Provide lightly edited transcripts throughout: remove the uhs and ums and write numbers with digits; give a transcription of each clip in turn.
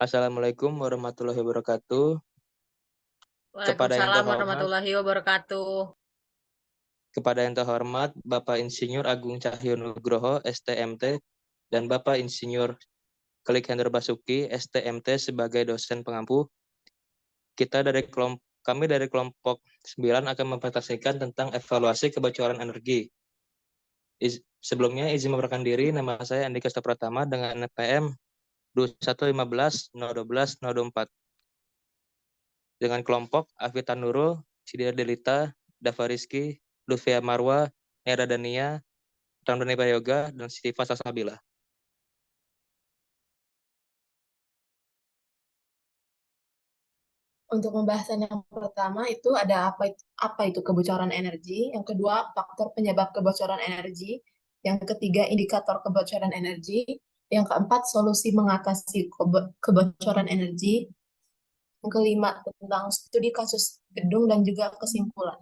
Assalamualaikum warahmatullahi wabarakatuh. Kepada yang Waalaikumsalam terhormat, warahmatullahi wabarakatuh. Bapak Insinyur Agung Cahyo Nugroho, STMT, dan Bapak Insinyur Klik Hendra Basuki, STMT sebagai dosen pengampu, kami dari kelompok 9 akan mempresentasikan tentang evaluasi kebocoran energi. Sebelumnya izin memperkenalkan diri, nama saya Andika Pratama dengan NPM 2115012 dengan kelompok Afita Nurul, Cidia Delita, Dava Rizky, Lutfia Marwa, Nera Dania, Ramdhani Prayoga, dan Siva Salsabila. Untuk pembahasan yang pertama itu ada apa itu kebocoran energi, yang kedua faktor penyebab kebocoran energi, yang ketiga indikator kebocoran energi, yang keempat solusi mengatasi kebocoran energi, yang kelima tentang studi kasus gedung dan juga kesimpulan.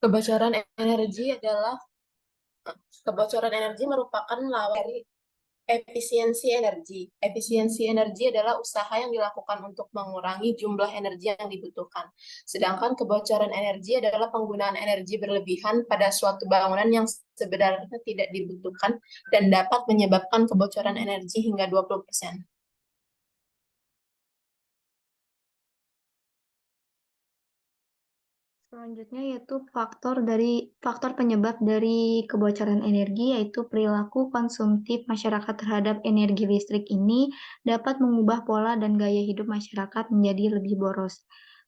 Kebocoran energi merupakan lawan dari efisiensi energi. Efisiensi energi adalah usaha yang dilakukan untuk mengurangi jumlah energi yang dibutuhkan. Sedangkan kebocoran energi adalah penggunaan energi berlebihan pada suatu bangunan yang sebenarnya tidak dibutuhkan dan dapat menyebabkan kebocoran energi hingga 20%. Selanjutnya yaitu faktor penyebab dari kebocoran energi, yaitu perilaku konsumtif masyarakat terhadap energi listrik ini dapat mengubah pola dan gaya hidup masyarakat menjadi lebih boros.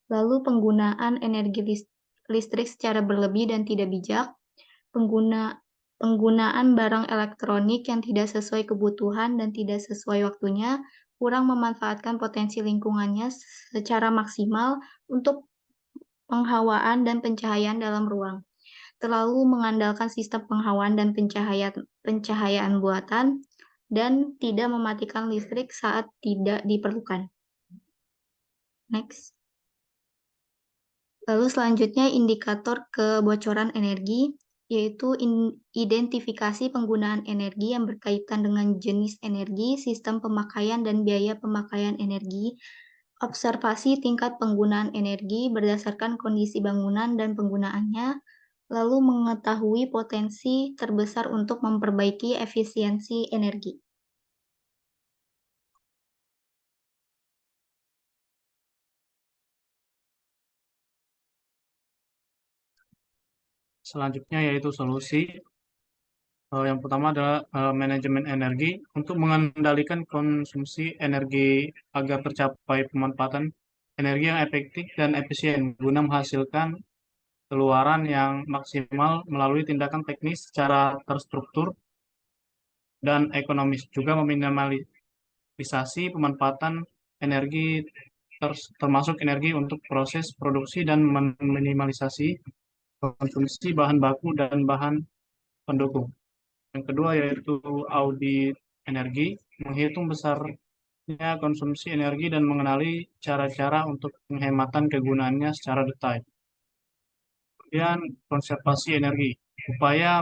Lalu penggunaan energi listrik secara berlebih dan tidak bijak, penggunaan barang elektronik yang tidak sesuai kebutuhan dan tidak sesuai waktunya, kurang memanfaatkan potensi lingkungannya secara maksimal untuk penghawaan dan pencahayaan dalam ruang, terlalu mengandalkan sistem penghawaan dan pencahayaan buatan, dan tidak mematikan listrik saat tidak diperlukan. Next. Lalu selanjutnya indikator kebocoran energi, yaitu identifikasi penggunaan energi yang berkaitan dengan jenis energi, sistem pemakaian, dan biaya pemakaian energi, observasi tingkat penggunaan energi berdasarkan kondisi bangunan dan penggunaannya, lalu mengetahui potensi terbesar untuk memperbaiki efisiensi energi. Selanjutnya yaitu solusi. Yang pertama adalah manajemen energi untuk mengendalikan konsumsi energi agar tercapai pemanfaatan energi yang efektif dan efisien guna menghasilkan keluaran yang maksimal melalui tindakan teknis secara terstruktur dan ekonomis, juga meminimalisasi pemanfaatan energi termasuk energi untuk proses produksi dan meminimalisasi konsumsi bahan baku dan bahan pendukung. Yang kedua yaitu audit energi, menghitung besarnya konsumsi energi dan mengenali cara-cara untuk penghematan kegunaannya secara detail. Kemudian konservasi energi, upaya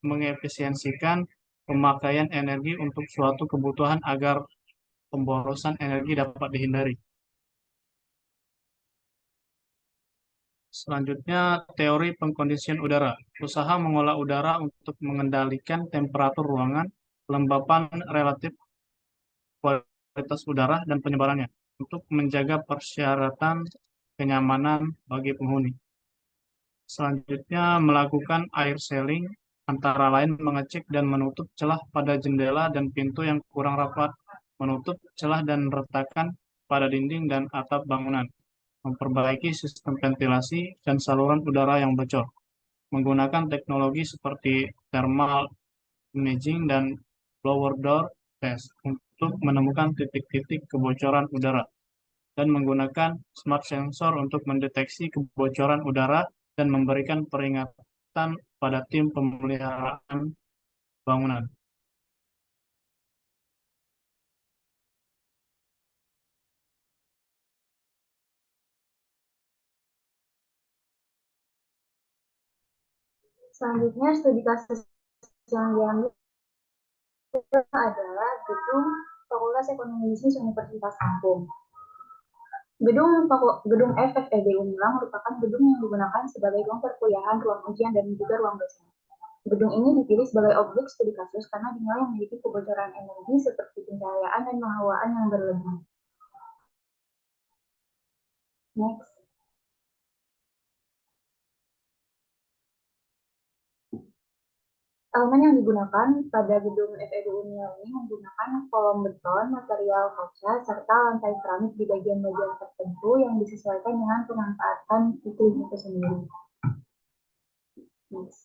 mengefisiensikan pemakaian energi untuk suatu kebutuhan agar pemborosan energi dapat dihindari. Selanjutnya, teori pengkondisian udara. Usaha mengolah udara untuk mengendalikan temperatur ruangan, kelembapan relatif, kualitas udara, dan penyebarannya untuk menjaga persyaratan kenyamanan bagi penghuni. Selanjutnya, melakukan air sealing, antara lain mengecek dan menutup celah pada jendela dan pintu yang kurang rapat, menutup celah dan retakan pada dinding dan atap bangunan, memperbaiki sistem ventilasi dan saluran udara yang bocor, menggunakan teknologi seperti thermal imaging dan blower door test untuk menemukan titik-titik kebocoran udara, dan menggunakan smart sensor untuk mendeteksi kebocoran udara dan memberikan peringatan pada tim pemeliharaan bangunan. Selanjutnya, studi kasus yang diambil adalah gedung Fakultas Ekonomi Bisnis Universitas Lampung. Gedung FFEB Unilang merupakan gedung yang digunakan sebagai ruang perkuliahan, ruang ujian, dan juga ruang dosen. Gedung ini dipilih sebagai objek studi kasus karena dinilai memiliki kebocoran energi seperti pencahayaan dan penghawaan yang berlebih. Next. Elemen yang digunakan pada gedung FEB Unilang ini menggunakan kolom beton, material kaca, serta lantai keramik di bagian-bagian tertentu yang disesuaikan dengan pemanfaatan iklim itu sendiri. Next.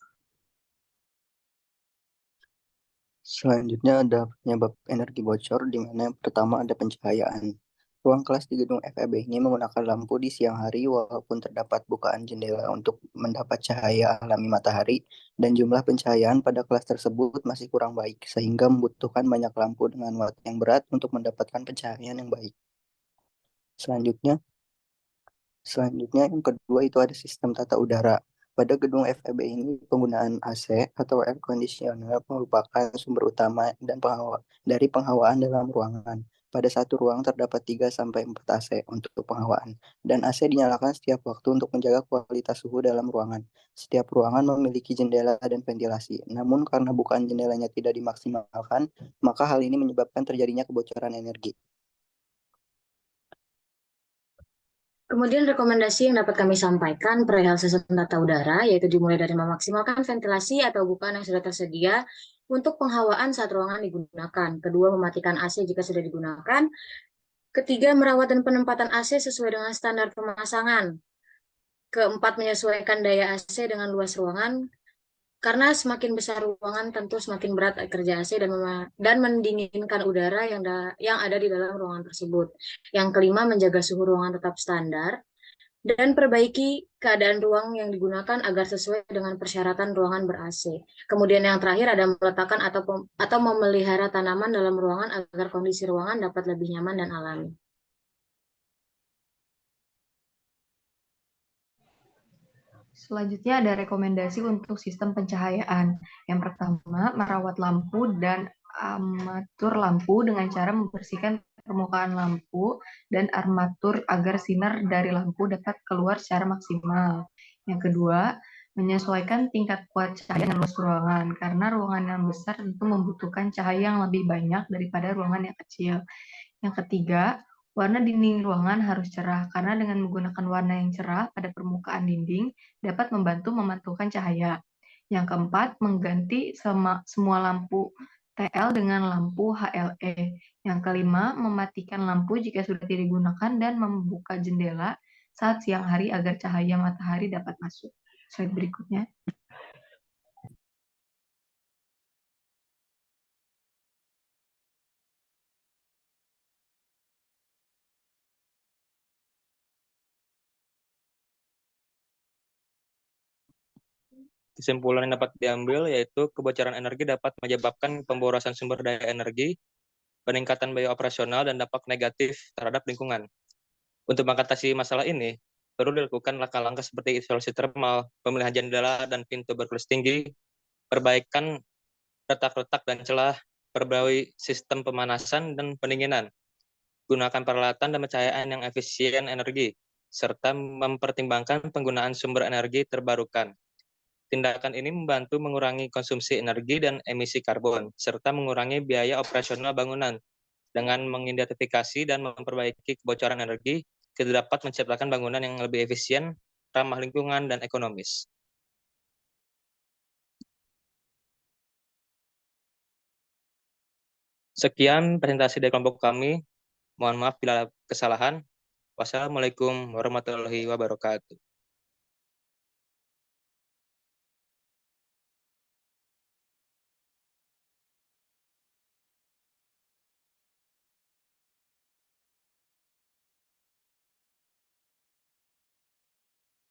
Selanjutnya ada penyebab energi bocor, di mana yang pertama ada pencahayaan. Ruang kelas di gedung FEB ini menggunakan lampu di siang hari walaupun terdapat bukaan jendela untuk mendapat cahaya alami matahari, dan jumlah pencahayaan pada kelas tersebut masih kurang baik, sehingga membutuhkan banyak lampu dengan watt yang berat untuk mendapatkan pencahayaan yang baik. Selanjutnya yang kedua itu ada sistem tata udara. Pada gedung FEB ini, penggunaan AC atau air conditioner merupakan sumber utama dari penghawaan dalam ruangan. Pada satu ruang terdapat 3-4 AC untuk penghawaan, dan AC dinyalakan setiap waktu untuk menjaga kualitas suhu dalam ruangan. Setiap ruangan memiliki jendela dan ventilasi, namun karena bukaan jendelanya tidak dimaksimalkan, maka hal ini menyebabkan terjadinya kebocoran energi. Kemudian rekomendasi yang dapat kami sampaikan perihal sistem tata udara, yaitu dimulai dari memaksimalkan ventilasi atau bukaan yang sudah tersedia untuk penghawaan saat ruangan digunakan. Kedua, mematikan AC jika sudah digunakan. Ketiga, merawat dan penempatan AC sesuai dengan standar pemasangan. Keempat, menyesuaikan daya AC dengan luas ruangan. Karena semakin besar ruangan, tentu semakin berat kerja AC dan mendinginkan udara yang ada di dalam ruangan tersebut. Yang kelima, menjaga suhu ruangan tetap standar dan perbaiki keadaan ruang yang digunakan agar sesuai dengan persyaratan ruangan ber-AC. Kemudian yang terakhir ada meletakkan atau memelihara tanaman dalam ruangan agar kondisi ruangan dapat lebih nyaman dan alami. Selanjutnya ada rekomendasi untuk sistem pencahayaan. Yang pertama, merawat lampu dan armatur lampu dengan cara membersihkan permukaan lampu dan armatur agar sinar dari lampu dapat keluar secara maksimal. Yang kedua, menyesuaikan tingkat kuat cahaya dan luas ruangan, karena ruangan yang besar tentu membutuhkan cahaya yang lebih banyak daripada ruangan yang kecil. Yang ketiga, warna dinding ruangan harus cerah, karena dengan menggunakan warna yang cerah pada permukaan dinding dapat membantu memantulkan cahaya. Yang keempat, mengganti semua lampu TL dengan lampu HLE. Yang kelima, mematikan lampu jika sudah tidak digunakan dan membuka jendela saat siang hari agar cahaya matahari dapat masuk. Slide berikutnya. Kesimpulan yang dapat diambil yaitu kebocoran energi dapat menyebabkan pemborosan sumber daya energi, peningkatan biaya operasional, dan dampak negatif terhadap lingkungan. Untuk mengatasi masalah ini, perlu dilakukan langkah-langkah seperti isolasi termal, pemilihan jendela dan pintu berkelas tinggi, perbaikan retak-retak dan celah, perbarui sistem pemanasan dan pendinginan, gunakan peralatan dan pencahayaan yang efisien energi, serta mempertimbangkan penggunaan sumber energi terbarukan. Tindakan ini membantu mengurangi konsumsi energi dan emisi karbon, serta mengurangi biaya operasional bangunan. Dengan mengidentifikasi dan memperbaiki kebocoran energi, kita dapat menciptakan bangunan yang lebih efisien, ramah lingkungan, dan ekonomis. Sekian presentasi dari kelompok kami. Mohon maaf bila ada kesalahan. Wassalamualaikum warahmatullahi wabarakatuh.